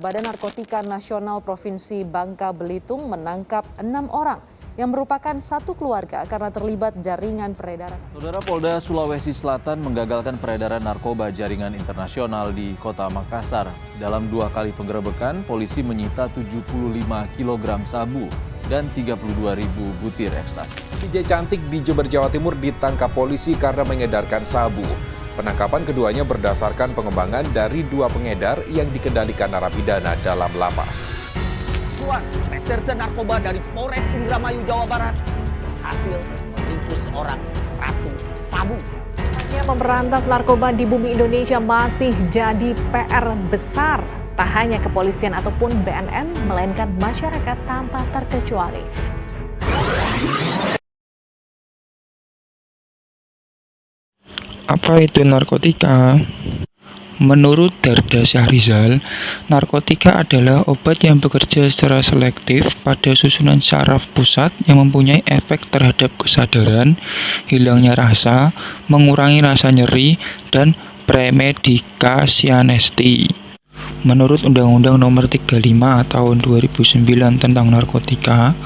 Badan Narkotika Nasional Provinsi Bangka Belitung menangkap 6 orang yang merupakan satu keluarga karena terlibat jaringan peredaran. Saudara, Polda Sulawesi Selatan menggagalkan peredaran narkoba jaringan internasional di Kota Makassar. Dalam 2 kali penggerebekan, polisi menyita 75 kg sabu dan 32.000 butir ekstasi. DJ Cantik di Jember, Jawa Timur ditangkap polisi karena mengedarkan sabu. Penangkapan keduanya berdasarkan pengembangan dari 2 pengedar yang dikendalikan narapidana dalam lapas. Reserse narkoba dari Polres Indramayu, Jawa Barat berhasil meringkus seorang ratu sabu. Memberantas narkoba di bumi Indonesia masih jadi PR besar. Tak hanya kepolisian ataupun BNN, melainkan masyarakat tanpa terkecuali. Apa itu narkotika? Menurut Darda Syahrizal, narkotika adalah obat yang bekerja secara selektif pada susunan saraf pusat yang mempunyai efek terhadap kesadaran, hilangnya rasa, mengurangi rasa nyeri, dan premedikasianesti. Menurut Undang-Undang Nomor 35 Tahun 2009 tentang narkotika,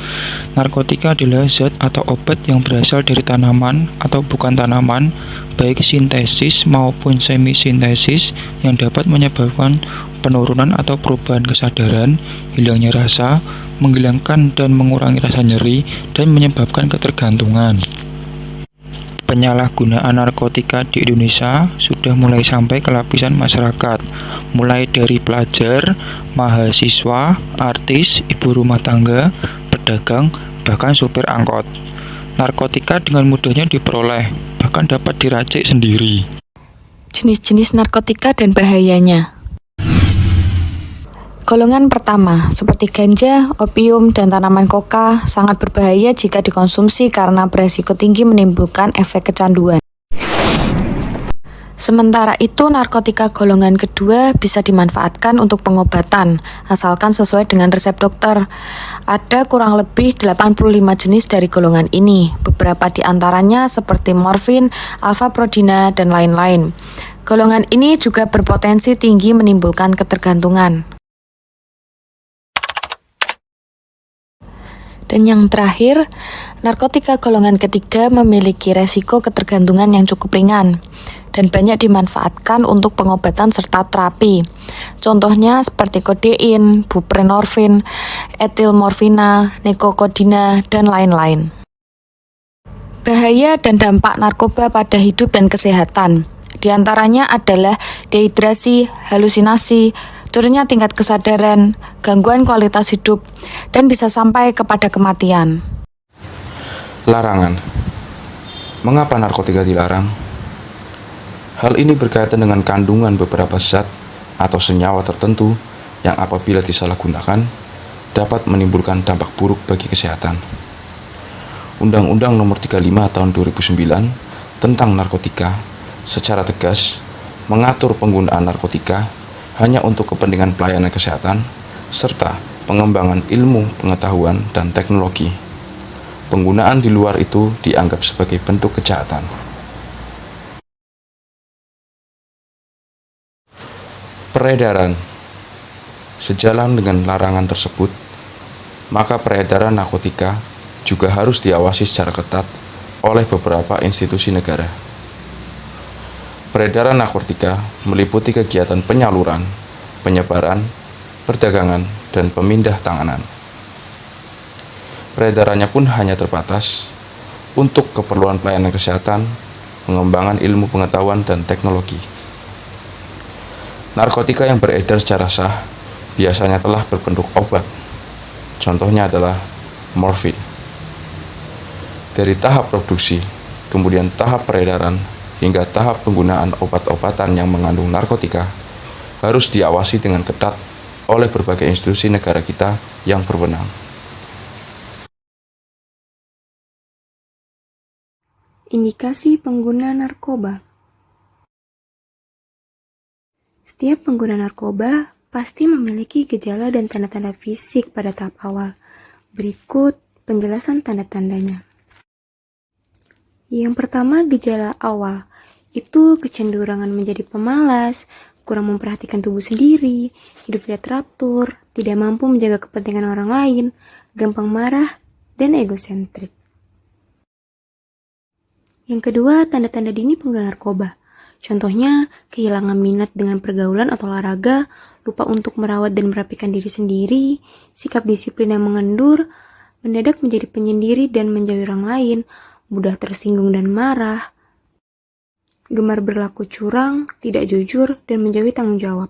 narkotika adalah zat atau obat yang berasal dari tanaman atau bukan tanaman, baik sintesis maupun semi-sintesis, yang dapat menyebabkan penurunan atau perubahan kesadaran, hilangnya rasa, menghilangkan dan mengurangi rasa nyeri, dan menyebabkan ketergantungan. Penyalahgunaan narkotika di Indonesia sudah mulai sampai ke lapisan masyarakat, mulai dari pelajar, mahasiswa, artis, ibu rumah tangga, pedagang, bahkan supir angkot. Narkotika dengan mudahnya diperoleh, bahkan dapat diracik sendiri. Jenis-jenis narkotika dan bahayanya. Golongan pertama, seperti ganja, opium, dan tanaman koka, sangat berbahaya jika dikonsumsi karena beresiko tinggi menimbulkan efek kecanduan. Sementara itu, narkotika golongan kedua bisa dimanfaatkan untuk pengobatan, asalkan sesuai dengan resep dokter. Ada kurang lebih 85 jenis dari golongan ini, beberapa di antaranya seperti morfin, alfa-prodina, dan lain-lain. Golongan ini juga berpotensi tinggi menimbulkan ketergantungan. Dan yang terakhir, narkotika golongan ketiga memiliki resiko ketergantungan yang cukup ringan dan banyak dimanfaatkan untuk pengobatan serta terapi. Contohnya seperti kodein, buprenorfin, etilmorfina, nikokodina, dan lain-lain. Bahaya dan dampak narkoba pada hidup dan kesehatan. Di antaranya adalah dehidrasi, halusinasi, turunnya tingkat kesadaran, gangguan kualitas hidup, dan bisa sampai kepada kematian. Larangan. Mengapa narkotika dilarang? Hal ini berkaitan dengan kandungan beberapa zat atau senyawa tertentu yang apabila disalahgunakan dapat menimbulkan dampak buruk bagi kesehatan. Undang-Undang Nomor 35 Tahun 2009 tentang narkotika secara tegas mengatur penggunaan narkotika hanya untuk kepentingan pelayanan kesehatan, serta pengembangan ilmu, pengetahuan, dan teknologi. Penggunaan di luar itu dianggap sebagai bentuk kejahatan. Peredaran. Sejalan dengan larangan tersebut, maka peredaran narkotika juga harus diawasi secara ketat oleh beberapa institusi negara. Peredaran narkotika meliputi kegiatan penyaluran, penyebaran, perdagangan, dan pemindah tanganan. Peredarannya pun hanya terbatas untuk keperluan pelayanan kesehatan, pengembangan ilmu pengetahuan, dan teknologi. Narkotika yang beredar secara sah biasanya telah berbentuk obat. Contohnya adalah morfin. Dari tahap produksi, kemudian tahap peredaran, hingga tahap penggunaan obat-obatan yang mengandung narkotika harus diawasi dengan ketat oleh berbagai institusi negara kita yang berwenang. Indikasi pengguna narkoba. Setiap pengguna narkoba pasti memiliki gejala dan tanda-tanda fisik pada tahap awal. Berikut penjelasan tanda-tandanya. Yang pertama, gejala awal. Itu kecenderungan menjadi pemalas, kurang memperhatikan tubuh sendiri, hidup tidak teratur, tidak mampu menjaga kepentingan orang lain, gampang marah, dan egosentrik. Yang kedua, tanda-tanda dini pengguna narkoba. Contohnya, kehilangan minat dengan pergaulan atau olahraga, lupa untuk merawat dan merapikan diri sendiri, sikap disiplin yang mengendur, mendadak menjadi penyendiri dan menjauhi orang lain, mudah tersinggung dan marah, gemar berlaku curang, tidak jujur, dan menjauhi tanggung jawab.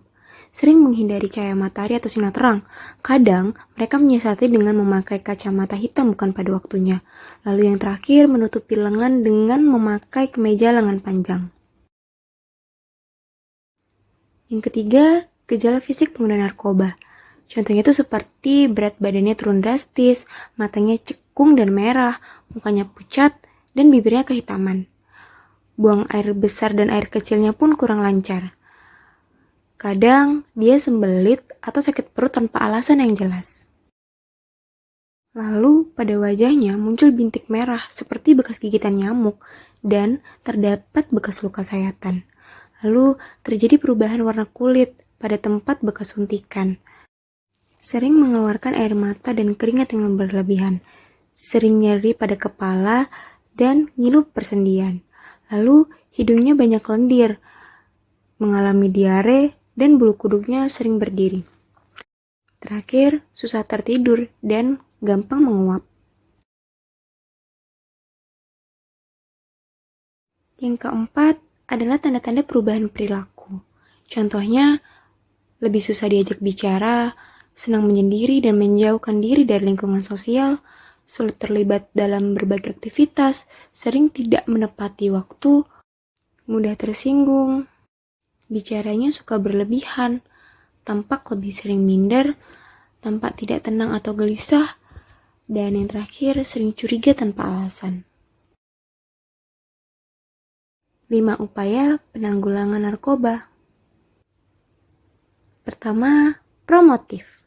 Sering menghindari cahaya matahari atau sinar terang. Kadang, mereka menyiasati dengan memakai kacamata hitam bukan pada waktunya. Lalu yang terakhir, menutupi lengan dengan memakai kemeja lengan panjang. Yang ketiga, gejala fisik pengguna narkoba. Contohnya itu seperti berat badannya turun drastis, matanya cekung dan merah, mukanya pucat, dan bibirnya kehitaman. Buang air besar dan air kecilnya pun kurang lancar. Kadang dia sembelit atau sakit perut tanpa alasan yang jelas. Lalu pada wajahnya muncul bintik merah seperti bekas gigitan nyamuk dan terdapat bekas luka sayatan. Lalu terjadi perubahan warna kulit pada tempat bekas suntikan. Sering mengeluarkan air mata dan keringat yang berlebihan. Sering nyeri pada kepala dan ngilu persendian. Lalu hidungnya banyak lendir, mengalami diare, dan bulu kuduknya sering berdiri. Terakhir, susah tertidur dan gampang menguap. Yang keempat adalah tanda-tanda perubahan perilaku. Contohnya, lebih susah diajak bicara, senang menyendiri dan menjauhkan diri dari lingkungan sosial, sulit terlibat dalam berbagai aktivitas, sering tidak menepati waktu, mudah tersinggung, bicaranya suka berlebihan, tampak lebih sering minder, tampak tidak tenang atau gelisah, dan yang terakhir sering curiga tanpa alasan. 5 upaya penanggulangan narkoba. Pertama, promotif.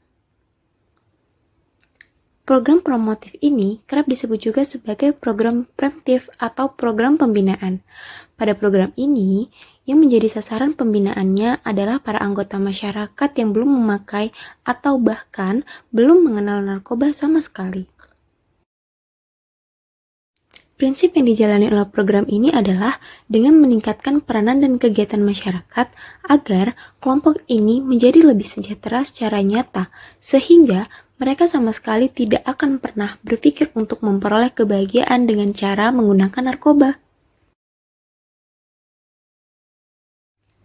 Program promotif ini kerap disebut juga sebagai program preventif atau program pembinaan. Pada program ini, yang menjadi sasaran pembinaannya adalah para anggota masyarakat yang belum memakai atau bahkan belum mengenal narkoba sama sekali. Prinsip yang dijalani oleh program ini adalah dengan meningkatkan peranan dan kegiatan masyarakat agar kelompok ini menjadi lebih sejahtera secara nyata, sehingga mereka sama sekali tidak akan pernah berpikir untuk memperoleh kebahagiaan dengan cara menggunakan narkoba.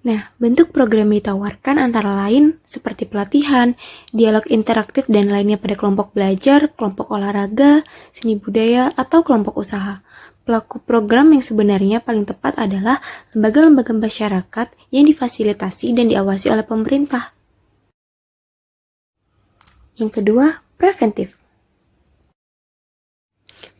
Nah, bentuk program yang ditawarkan antara lain seperti pelatihan, dialog interaktif dan lainnya pada kelompok belajar, kelompok olahraga, seni budaya, atau kelompok usaha. Pelaku program yang sebenarnya paling tepat adalah lembaga-lembaga masyarakat yang difasilitasi dan diawasi oleh pemerintah. Yang kedua, preventif.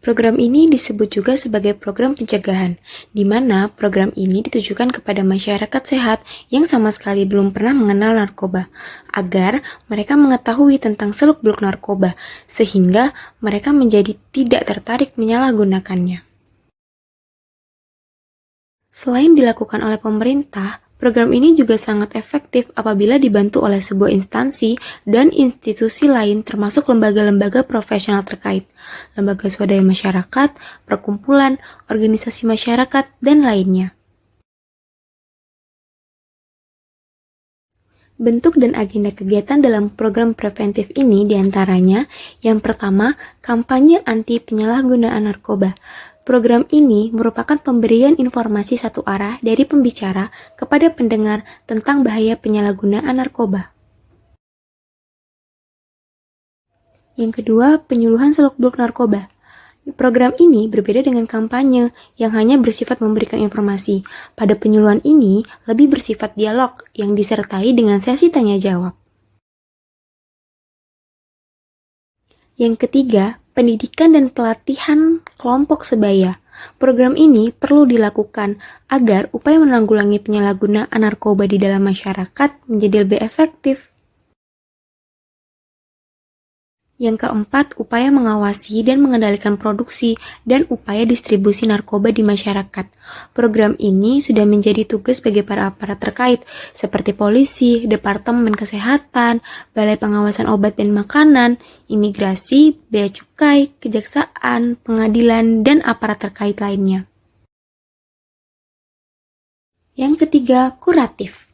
Program ini disebut juga sebagai program pencegahan, di mana program ini ditujukan kepada masyarakat sehat yang sama sekali belum pernah mengenal narkoba, agar mereka mengetahui tentang seluk-beluk narkoba, sehingga mereka menjadi tidak tertarik menyalahgunakannya. Selain dilakukan oleh pemerintah, program ini juga sangat efektif apabila dibantu oleh sebuah instansi dan institusi lain termasuk lembaga-lembaga profesional terkait, lembaga swadaya masyarakat, perkumpulan, organisasi masyarakat, dan lainnya. Bentuk dan agenda kegiatan dalam program preventif ini diantaranya, yang pertama, kampanye anti penyalahgunaan narkoba. Program ini merupakan pemberian informasi satu arah dari pembicara kepada pendengar tentang bahaya penyalahgunaan narkoba. Yang kedua, penyuluhan seluk-beluk narkoba. Program ini berbeda dengan kampanye yang hanya bersifat memberikan informasi. Pada penyuluhan ini lebih bersifat dialog yang disertai dengan sesi tanya-jawab. Yang ketiga, pendidikan dan pelatihan kelompok sebaya. Program ini perlu dilakukan agar upaya menanggulangi penyalahgunaan narkoba di dalam masyarakat menjadi lebih efektif. Yang keempat, upaya mengawasi dan mengendalikan produksi dan upaya distribusi narkoba di masyarakat. Program ini sudah menjadi tugas bagi para aparat terkait, seperti polisi, Departemen Kesehatan, Balai Pengawasan Obat dan Makanan, Imigrasi, Bea Cukai, Kejaksaan, Pengadilan, dan aparat terkait lainnya. Yang ketiga, kuratif.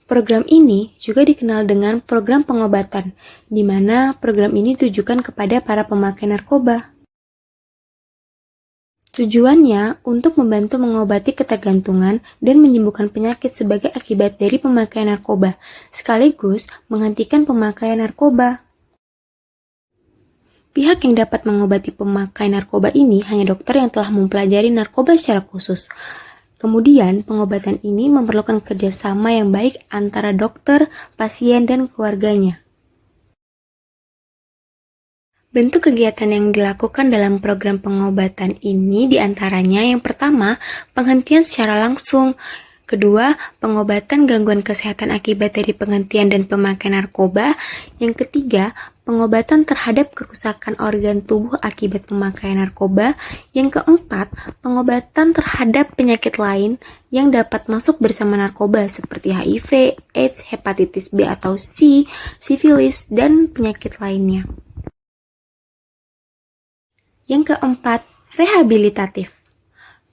Program ini juga dikenal dengan program pengobatan, di mana program ini ditujukan kepada para pemakai narkoba. Tujuannya untuk membantu mengobati ketergantungan dan menyembuhkan penyakit sebagai akibat dari pemakaian narkoba, sekaligus menghentikan pemakaian narkoba. Pihak yang dapat mengobati pemakai narkoba ini hanya dokter yang telah mempelajari narkoba secara khusus. Kemudian, pengobatan ini memerlukan kerjasama yang baik antara dokter, pasien, dan keluarganya. Bentuk kegiatan yang dilakukan dalam program pengobatan ini diantaranya yang pertama, penghentian secara langsung. Kedua, pengobatan gangguan kesehatan akibat dari penghentian dan pemakaian narkoba. Yang ketiga, pengobatan terhadap kerusakan organ tubuh akibat pemakaian narkoba. Yang keempat, pengobatan terhadap penyakit lain yang dapat masuk bersama narkoba seperti HIV, AIDS, hepatitis B atau C, sifilis, dan penyakit lainnya. Yang keempat, rehabilitatif.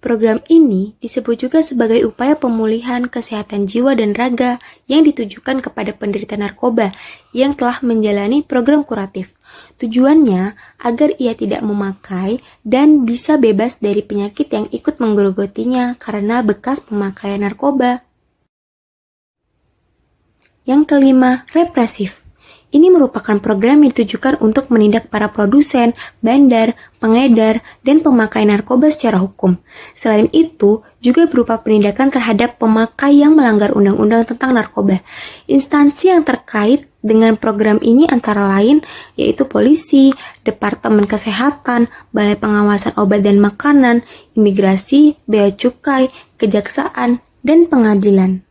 Program ini disebut juga sebagai upaya pemulihan kesehatan jiwa dan raga yang ditujukan kepada penderita narkoba yang telah menjalani program kuratif. Tujuannya agar ia tidak memakai dan bisa bebas dari penyakit yang ikut menggerogotinya karena bekas pemakaian narkoba. Yang kelima, represif. Ini merupakan program yang ditujukan untuk menindak para produsen, bandar, pengedar, dan pemakai narkoba secara hukum. Selain itu, juga berupa penindakan terhadap pemakai yang melanggar undang-undang tentang narkoba. Instansi yang terkait dengan program ini antara lain yaitu polisi, Departemen Kesehatan, Balai Pengawasan Obat dan Makanan, Imigrasi, Bea Cukai, Kejaksaan, dan Pengadilan.